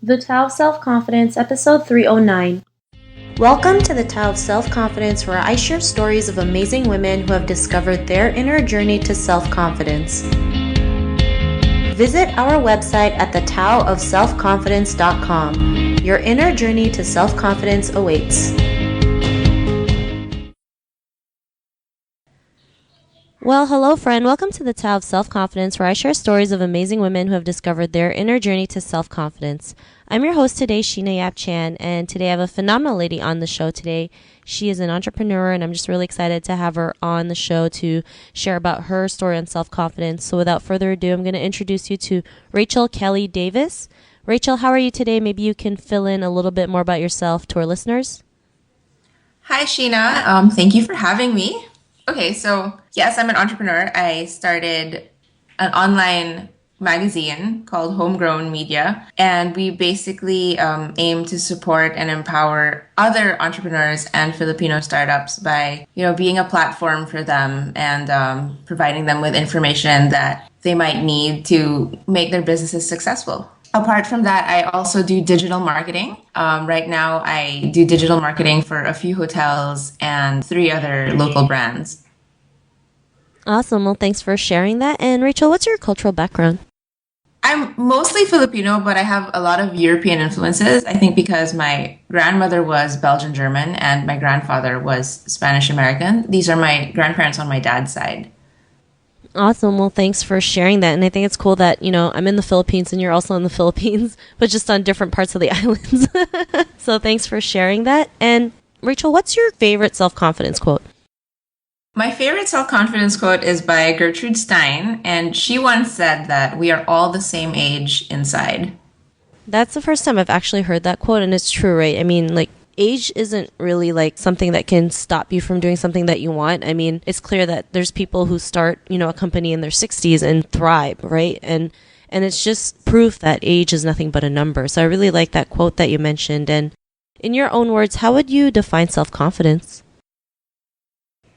The Tao of Self-Confidence, Episode 309. Welcome to the Tao of Self-Confidence, where I share stories of amazing women who have discovered their inner journey to self-confidence. Visit our website at thetaoofselfconfidence.com. Your inner journey to self-confidence awaits. Well, hello, friend. Welcome to the Tao of Self-Confidence, where I share stories of amazing women who have discovered their inner journey to self-confidence. I'm your host today, Sheena Yap Chan, and today I have a phenomenal lady on the show today. She is an entrepreneur, and I'm just really excited to have her on the show to share about her story on self-confidence. So without further ado, I'm going to introduce you to Rachel Kelly Davis. Rachel, how are you today? Maybe you can fill in a little bit more about yourself to our listeners. Hi, Sheena. Thank you for having me. Okay, so yes, I'm an entrepreneur. I started an online magazine called Homegrown Media, and we basically aim to support and empower other entrepreneurs and Filipino startups by, being a platform for them and providing them with information that they might need to make their businesses successful. Apart from that, I also do digital marketing. Right now, I do digital marketing for a few hotels and 3 other local brands. Awesome. Well, thanks for sharing that. And Rachel, what's your cultural background? I'm mostly Filipino, but I have a lot of European influences. I think because my grandmother was Belgian German and my grandfather was Spanish American. These are my grandparents on my dad's side. Awesome. Well, thanks for sharing that. And I think it's cool that, I'm in the Philippines and you're also in the Philippines, but just on different parts of the islands. So thanks for sharing that. And Rachel, what's your favorite self-confidence quote? My favorite self-confidence quote is by Gertrude Stein, and she once said that we are all the same age inside. That's the first time I've actually heard that quote, and it's true, right? I mean, age isn't really something that can stop you from doing something that you want. I mean, it's clear that there's people who start, a company in their 60s and thrive, right? And it's just proof that age is nothing but a number. So I really like that quote that you mentioned. And in your own words, how would you define self-confidence?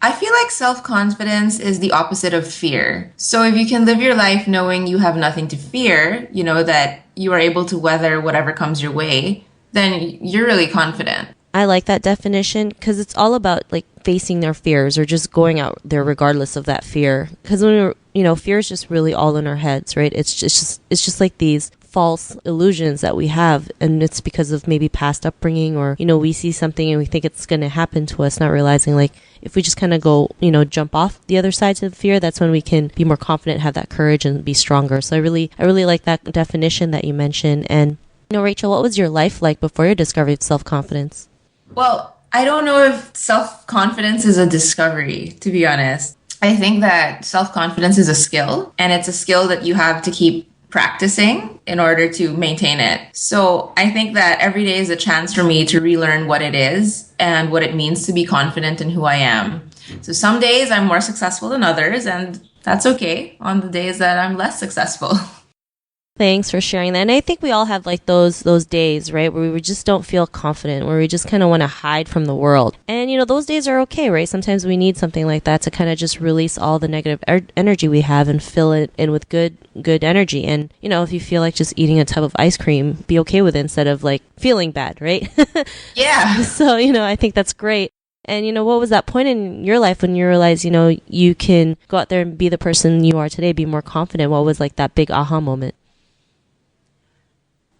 I feel like self-confidence is the opposite of fear. So if you can live your life knowing you have nothing to fear, that you are able to weather whatever comes your way, then you're really confident. I like that definition because it's all about facing their fears or just going out there regardless of that fear. Because when fear is just really all in our heads, right? It's just like these false illusions that we have, and it's because of maybe past upbringing or we see something and we think it's going to happen to us, not realizing if we just kind of go jump off the other side to the fear, that's when we can be more confident, have that courage, and be stronger. So I really like that definition that you mentioned. And Rachel, what was your life like before your discovery of self-confidence? Well, I don't know if self-confidence is a discovery, to be honest. I think that self-confidence is a skill, and it's a skill that you have to keep practicing in order to maintain it. So I think that every day is a chance for me to relearn what it is and what it means to be confident in who I am. So some days I'm more successful than others, and that's okay on the days that I'm less successful. Thanks for sharing that. And I think we all have those days, right, where we just don't feel confident, where we just kind of want to hide from the world. And, those days are okay, right? Sometimes we need something like that to kind of just release all the negative energy we have and fill it in with good energy. And, if you feel like just eating a tub of ice cream, be okay with it instead of feeling bad, right? Yeah. So, I think that's great. And, what was that point in your life when you realized, you can go out there and be the person you are today, be more confident? What was that big aha moment?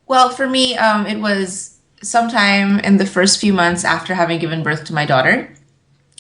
Well, for me, it was sometime in the first few months after having given birth to my daughter.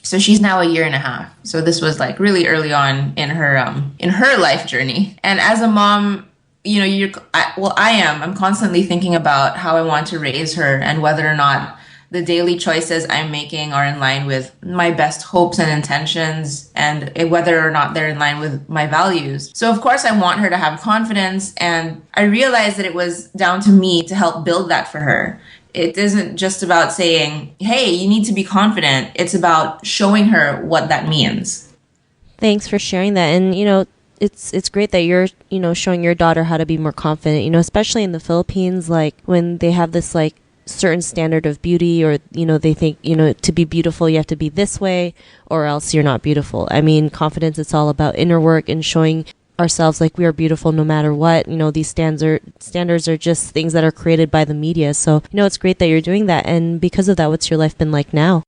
So she's now a year and a half. So this was really early on in her life journey. And as a mom, I'm constantly thinking about how I want to raise her and whether or not the daily choices I'm making are in line with my best hopes and intentions and whether or not they're in line with my values. So of course I want her to have confidence, and I realized that it was down to me to help build that for her. It isn't just about saying, hey, you need to be confident. It's about showing her what that means. Thanks for sharing that. And, it's great that you're, showing your daughter how to be more confident, especially in the Philippines, when they have this certain standard of beauty, or they think to be beautiful you have to be this way or else you're not beautiful. I mean, confidence, it's all about inner work and showing ourselves like we are beautiful no matter what. These standards are just things that are created by the media. So, it's great that you're doing that. And because of that, what's your life been like now?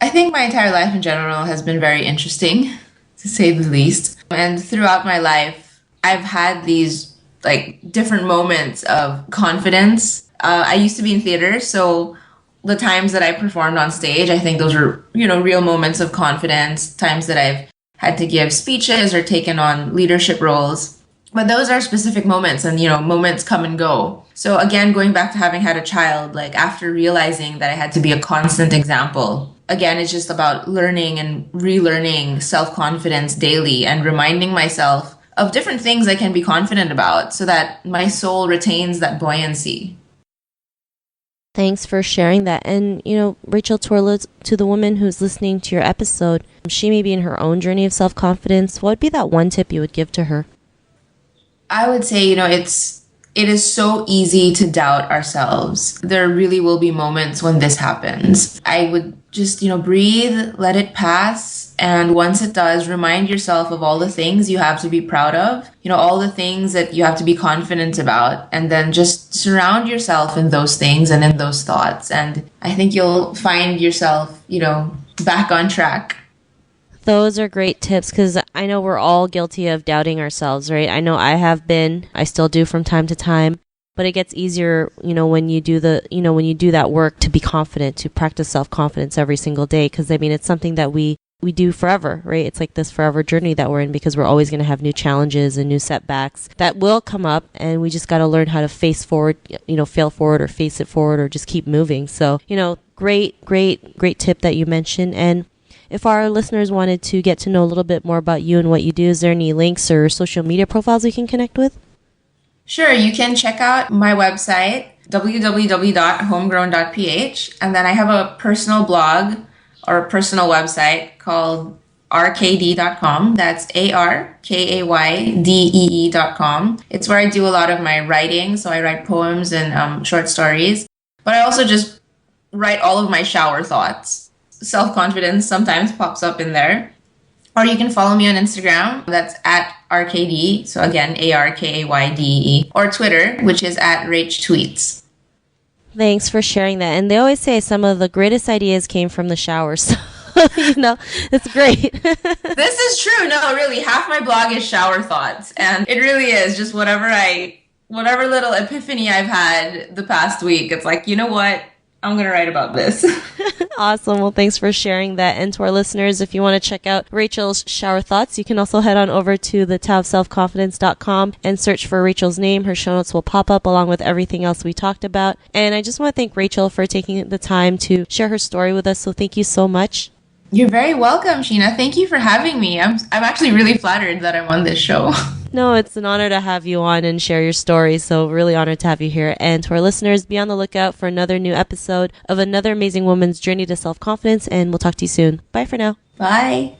I think my entire life in general has been very interesting, to say the least. And throughout my life, I've had these like different moments of confidence. I used to be in theater, so the times that I performed on stage, I think those were, real moments of confidence, times that I've had to give speeches or taken on leadership roles. But those are specific moments, and, moments come and go. So again, going back to having had a child, like after realizing that I had to be a constant example, again, it's just about learning and relearning self-confidence daily and reminding myself of different things I can be confident about so that my soul retains that buoyancy. Thanks for sharing that. And, Rachel, to the woman who's listening to your episode, she may be in her own journey of self-confidence. What would be that one tip you would give to her? I would say, it is so easy to doubt ourselves. There really will be moments when this happens. I would just, breathe, let it pass. And once it does, remind yourself of all the things you have to be proud of, all the things that you have to be confident about. And then just surround yourself in those things and in those thoughts. And I think you'll find yourself, back on track. Those are great tips, because I know we're all guilty of doubting ourselves, right? I know I have been, I still do from time to time, but it gets easier, when you do that work to be confident, to practice self-confidence every single day. Because it's something that we do forever, right? It's like this forever journey that we're in, because we're always going to have new challenges and new setbacks that will come up, and we just got to learn how to face forward, fail forward or face it forward or just keep moving. So, great tip that you mentioned. And if our listeners wanted to get to know a little bit more about you and what you do, is there any links or social media profiles we can connect with? Sure, you can check out my website, www.homegrown.ph, and then I have a personal blog or a personal website called arkd.com. That's ARKAYDEE.com. It's where I do a lot of my writing, so I write poems and short stories, but I also just write all of my shower thoughts. Self-confidence sometimes pops up in there. Or you can follow me on Instagram. That's at RKD. So again, ARKAYDE. Or Twitter, which is at RachTweets. Thanks for sharing that. And they always say some of the greatest ideas came from the shower. So, it's great. This is true. No, really. Half my blog is shower thoughts. And it really is just whatever little epiphany I've had the past week. It's like, you know what? I'm going to write about this. Awesome. Well, thanks for sharing that. And to our listeners, if you want to check out Rachel's shower thoughts, you can also head on over to the taoofselfconfidence.com and search for Rachel's name. Her show notes will pop up along with everything else we talked about. And I just want to thank Rachel for taking the time to share her story with us. So thank you so much. You're very welcome, Sheena. Thank you for having me. I'm actually really flattered that I'm on this show. No, it's an honor to have you on and share your story. So really honored to have you here. And to our listeners, be on the lookout for another new episode of another amazing woman's journey to self-confidence. And we'll talk to you soon. Bye for now. Bye.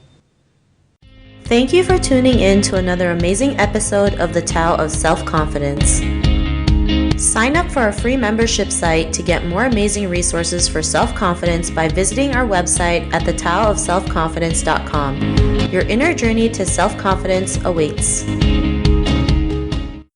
Thank you for tuning in to another amazing episode of the Tao of Self-Confidence. Sign up for our free membership site to get more amazing resources for self-confidence by visiting our website at thetaoofselfconfidence.com. Your inner journey to self-confidence awaits.